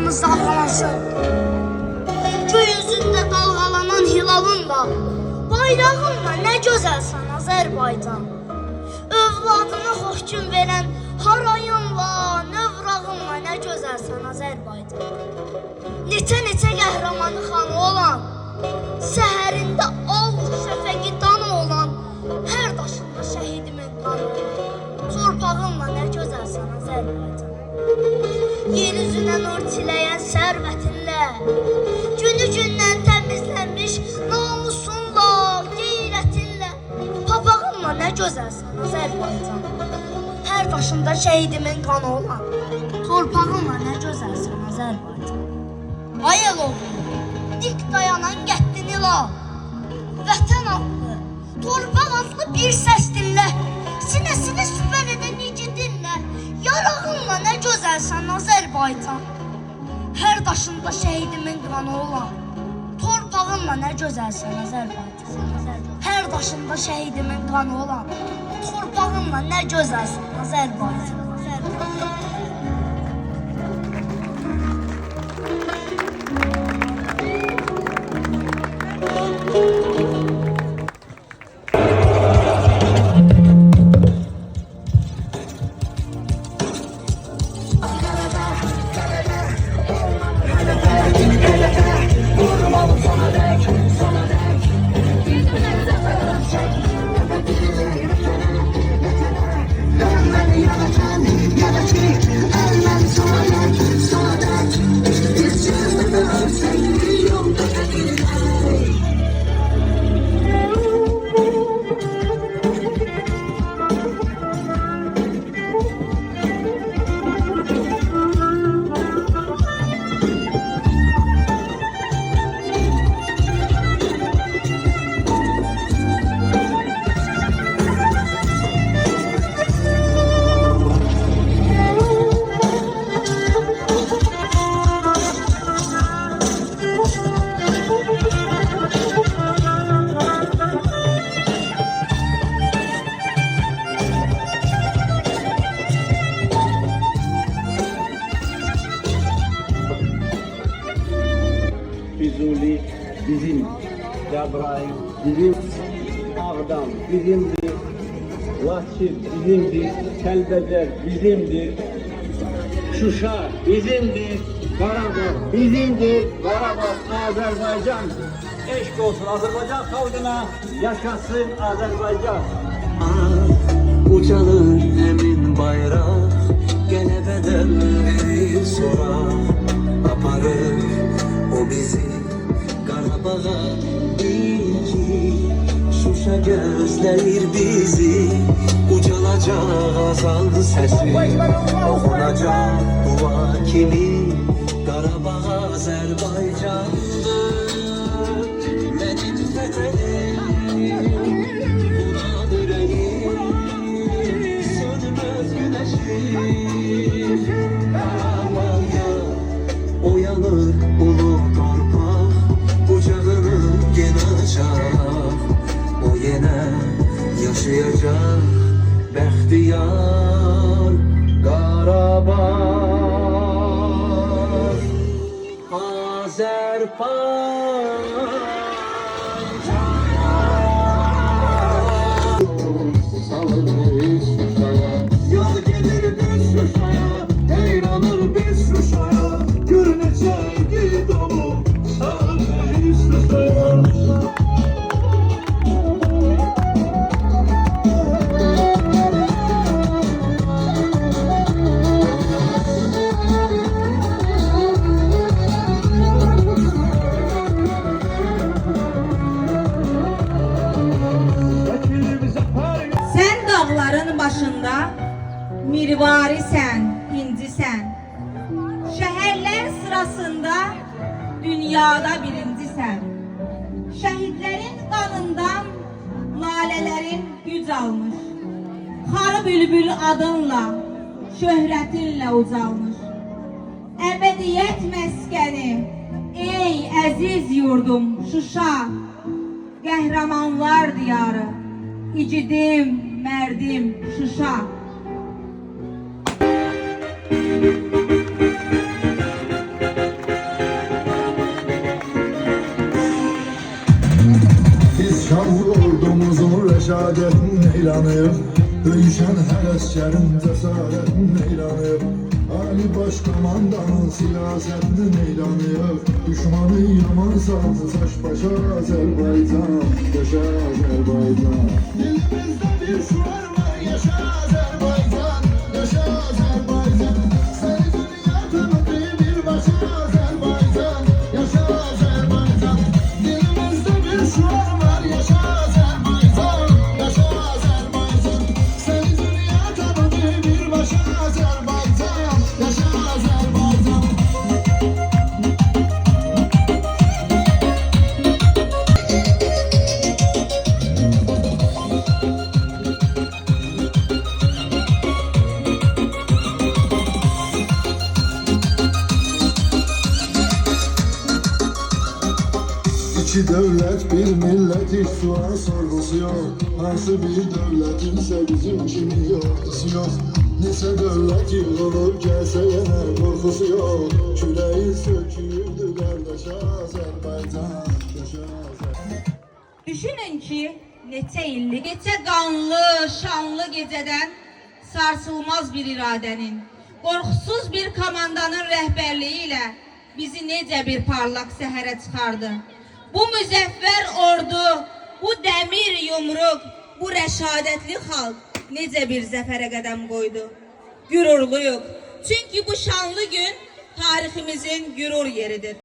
bayrağımız dalgalansın. Gökyüzünde dalgalanan hilalınla, bayrağınla ne güzelsen Azerbaycan. Övladına hökm veren harayınla, növrağınla ne güzelsen Azerbaycan. Neçə qəhrəmanı xanı olan, səhərində al şəfəqi danı olan, hər daşında şəhidimin qanı olan, torpağınla nə gözəlsən Azərbaycan. Yeryüzünə nur çiləyən sərvətinlə, günü gündən təmizlənmiş namusunla, qeyrətinlə, papağınla nə gözəlsən Azərbaycan. Hər daşında şəhidimin qanı olan, torpağınla nə gözəlsən Azərbaycan. Ay el oğlu, dik dayanan qəddini la, vətən adlı, torpaq adlı bir səs dinlə, sinəsini süpər edən igidinlə, yarağınla nə gözəlsən Azərbaycan. Hər daşında şəhidimin qanı olan, torpağınla nə gözəlsən Azərbaycan. Hər daşında şəhidimin qanı olan, torpağınla nə gözəlsən Azərbaycan. Füzuli bizim, Cəbrayıl bizim, Ağdam bizimdir, Laçin bizimdir, Kəlbəcər bizimdir, Şuşa bizimdir, Qarabağ bizimdir, Qarabağ Azərbaycandır. Eşq olsun Azərbaycan xalqına, yaşasın Azərbaycan. Ucalır emin bayraq, qələbədən verir sonra, aparır o bizi Qarabağa. Bil ki Şuşa gözləyir bizi, ucalacaq azan səsi, oxunacaq dua kimi. Qarabağ Azərbaycandır, mənim vətənim, buran ürəyim, sönməz güneşim. Qarabağda uyanır ulu torpaq, bucağını yenə açar, o yenə yaşayacaq bəxtiyar. Qarabağ Azərbaycan. Salınır Şuşaya, yol gelir biz Şuşaya, eğlenir biz Şuşaya, görünecek dolu salınır Şuşaya. Dağların başında mirvari sen, inci sen. Şehirler sırasında dünyada birinci sen. Şehitlerin kanından lalelerin güc almış. Xarı bülbül adınla, şöhretinle ucalmış. Ebediyet meskeni, ey əziz yurdum Şuşa. Qəhrəmanlar diyarı, İcidim, merdim Şuşa. Əsgərin cəsarətin eylanı Ali Baş Komandanın siyasətinin eylanı Düşmanı yaman saldı saç başa Azərbaycan Yaşa Azərbaycan Dilimizdə bir şuar var yaşa Azərbaycan Yaşa Azərbaycan Səni dünya tanıdı bir başa Azərbaycan Yaşa Azərbaycan Dilimizdə bir şuar var yaşa Azərbaycan Yaşa Azərbaycan Səni dünya tanıdı bir başa Azərbaycan Yaşa Azərbaycan İki devlet bir millet hiç sual sorgusu yok Hansı bir devletinse bizim kimi yordusu yok Neçə devlet yığılır gelse yine korkusu yok Küreği söküldü kardeş Azerbaycan Yaşa Azerbaycan Düşünün ki, neçə illik, neçə qanlı, şanlı gecədən sarsılmaz bir iradənin, qorxusuz bir komandanın rəhbərliyi ilə bizi necə bir parlaq səhərə çıxardı. Bu müzəffər ordu, bu dəmir yumruq, bu rəşadətli xalq necə bir zəfərə qədəm qoydu. Gürurluyuq. Çünki bu şanlı gün tariximizin gürur yeridir.